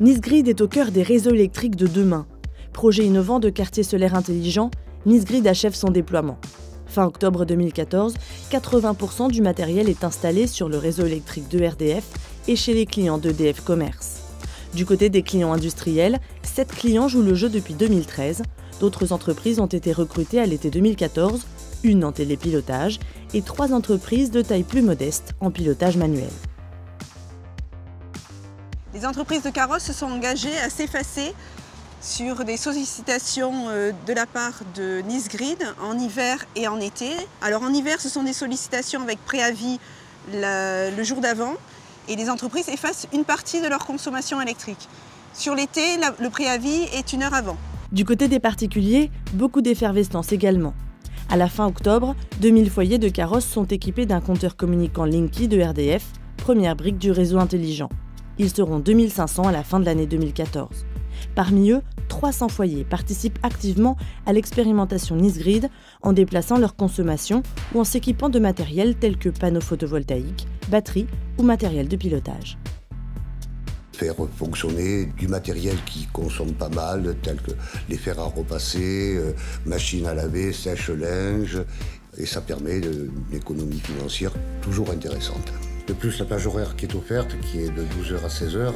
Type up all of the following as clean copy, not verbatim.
Nice Grid est au cœur des réseaux électriques de demain. Projet innovant de quartier solaire intelligent, Nice Grid achève son déploiement. Fin octobre 2014, 80% du matériel est installé sur le réseau électrique d'EDF et chez les clients d'EDF Commerce. Du côté des clients industriels, 7 clients jouent le jeu depuis 2013. D'autres entreprises ont été recrutées à l'été 2014, une en télépilotage et 3 entreprises de taille plus modeste en pilotage manuel. Les entreprises de carrosses se sont engagées à s'effacer sur des sollicitations de la part de Nice Grid en hiver et en été. Alors en hiver, ce sont des sollicitations avec préavis le jour d'avant et les entreprises effacent une partie de leur consommation électrique. Sur l'été, le préavis est 1 heure avant. Du côté des particuliers, beaucoup d'effervescence également. À la fin octobre, 2000 foyers de carrosses sont équipés d'un compteur communicant Linky de RDF, première brique du réseau intelligent. Ils seront 2500 à la fin de l'année 2014. Parmi eux, 300 foyers participent activement à l'expérimentation Nice Grid en déplaçant leur consommation ou en s'équipant de matériel tel que panneaux photovoltaïques, batteries ou matériel de pilotage. Faire fonctionner du matériel qui consomme pas mal, tel que les fers à repasser, machines à laver, sèche-linge, et ça permet une économie financière toujours intéressante. De plus, la plage horaire qui est offerte, qui est de 12h à 16h,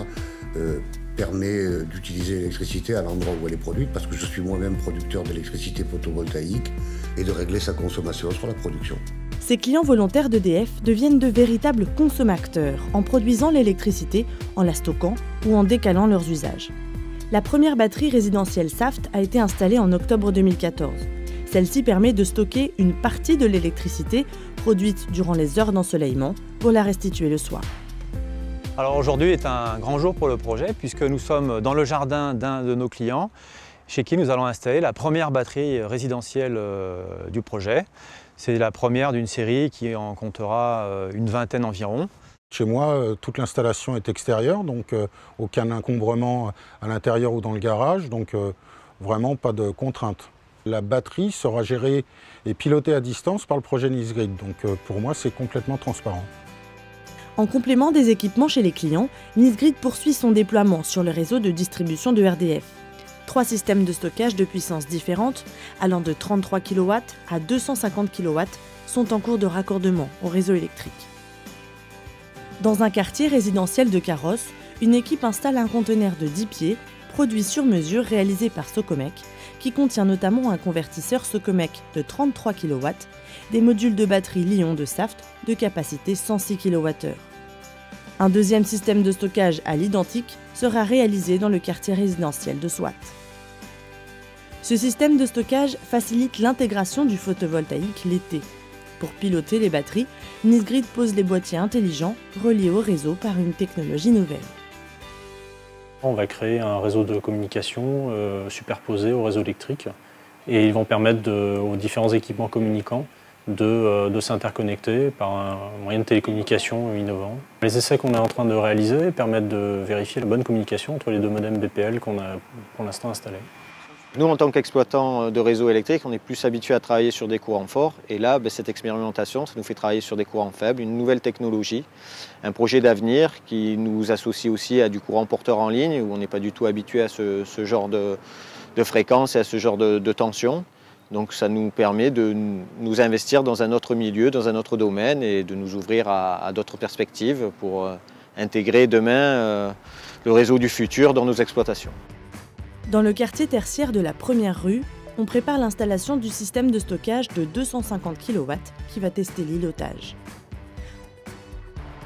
permet d'utiliser l'électricité à l'endroit où elle est produite, parce que je suis moi-même producteur d'électricité photovoltaïque, et de régler sa consommation sur la production. Ces clients volontaires d'EDF deviennent de véritables consommateurs en produisant l'électricité, en la stockant ou en décalant leurs usages. La première batterie résidentielle Saft a été installée en octobre 2014. Celle-ci permet de stocker une partie de l'électricité produite durant les heures d'ensoleillement pour la restituer le soir. Alors aujourd'hui est un grand jour pour le projet puisque nous sommes dans le jardin d'un de nos clients chez qui nous allons installer la première batterie résidentielle du projet. C'est la première d'une série qui en comptera une vingtaine environ. Chez moi, toute l'installation est extérieure, donc aucun encombrement à l'intérieur ou dans le garage, donc vraiment pas de contraintes. La batterie sera gérée et pilotée à distance par le projet Nice Grid, donc pour moi c'est complètement transparent. En complément des équipements chez les clients, Nice Grid poursuit son déploiement sur le réseau de distribution de RDF. 3 systèmes de stockage de puissances différentes, allant de 33 kW à 250 kW, sont en cours de raccordement au réseau électrique. Dans un quartier résidentiel de carrosses, une équipe installe un conteneur de 10 pieds, produit sur mesure réalisé par Socomec, qui contient notamment un convertisseur Socomec de 33 kW, des modules de batterie Li-ion de Saft de capacité 106 kWh. Un deuxième système de stockage à l'identique sera réalisé dans le quartier résidentiel de Swat. Ce système de stockage facilite l'intégration du photovoltaïque l'été. Pour piloter les batteries, Nice Grid pose les boîtiers intelligents reliés au réseau par une technologie nouvelle. On va créer un réseau de communication superposé au réseau électrique et ils vont permettre aux différents équipements communicants de s'interconnecter par un moyen de télécommunication innovant. Les essais qu'on est en train de réaliser permettent de vérifier la bonne communication entre les 2 modems BPL qu'on a pour l'instant installés. Nous, en tant qu'exploitants de réseau électrique, on est plus habitués à travailler sur des courants forts. Et là, cette expérimentation, ça nous fait travailler sur des courants faibles, une nouvelle technologie, un projet d'avenir qui nous associe aussi à du courant porteur en ligne, où on n'est pas du tout habitué à ce genre de fréquence et à ce genre de tension. Donc ça nous permet de nous investir dans un autre milieu, dans un autre domaine et de nous ouvrir à d'autres perspectives pour intégrer demain le réseau du futur dans nos exploitations. Dans le quartier tertiaire de la première rue, on prépare l'installation du système de stockage de 250 kW qui va tester l'îlotage.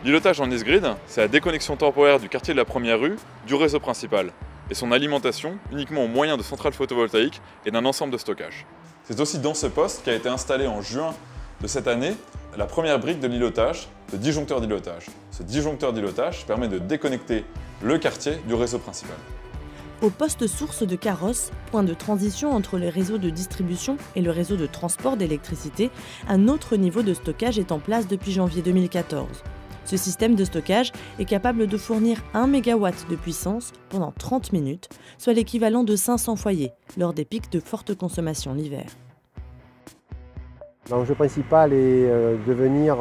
L'îlotage en Nice Grid, c'est la déconnexion temporaire du quartier de la première rue du réseau principal et son alimentation uniquement au moyen de centrales photovoltaïques et d'un ensemble de stockage. C'est aussi dans ce poste qu'a été installé en juin de cette année la première brique de l'îlotage, le disjoncteur d'îlotage. Ce disjoncteur d'îlotage permet de déconnecter le quartier du réseau principal. Au poste source de Carrosse, point de transition entre le réseau de distribution et le réseau de transport d'électricité, un autre niveau de stockage est en place depuis janvier 2014. Ce système de stockage est capable de fournir 1 MW de puissance pendant 30 minutes, soit l'équivalent de 500 foyers, lors des pics de forte consommation l'hiver. L'enjeu principal est de venir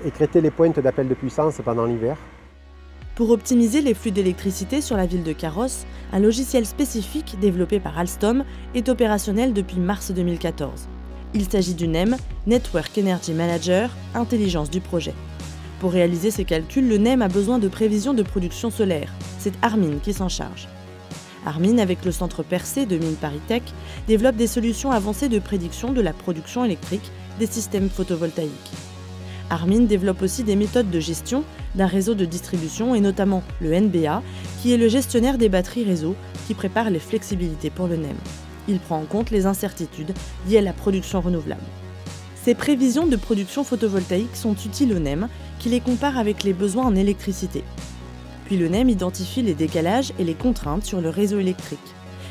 écrêter les pointes d'appel de puissance pendant l'hiver. Pour optimiser les flux d'électricité sur la ville de Carrosse, un logiciel spécifique développé par Alstom est opérationnel depuis mars 2014. Il s'agit du NEM, Network Energy Manager, intelligence du projet. Pour réaliser ces calculs, le NEM a besoin de prévisions de production solaire. C'est Armin qui s'en charge. Armin, avec le centre Percé de Mines ParisTech, développe des solutions avancées de prédiction de la production électrique des systèmes photovoltaïques. Armin développe aussi des méthodes de gestion d'un réseau de distribution et notamment le NBA, qui est le gestionnaire des batteries réseau qui prépare les flexibilités pour le NEM. Il prend en compte les incertitudes liées à la production renouvelable. Ces prévisions de production photovoltaïque sont utiles au NEM qui les compare avec les besoins en électricité. Puis le NEM identifie les décalages et les contraintes sur le réseau électrique.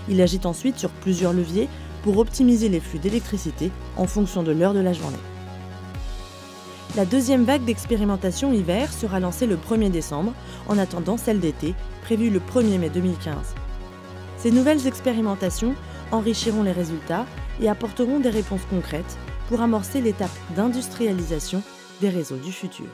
Il agit ensuite sur plusieurs leviers pour optimiser les flux d'électricité en fonction de l'heure de la journée. La deuxième vague d'expérimentation hiver sera lancée le 1er décembre, en attendant celle d'été, prévue le 1er mai 2015. Ces nouvelles expérimentations enrichiront les résultats et apporteront des réponses concrètes pour amorcer l'étape d'industrialisation des réseaux du futur.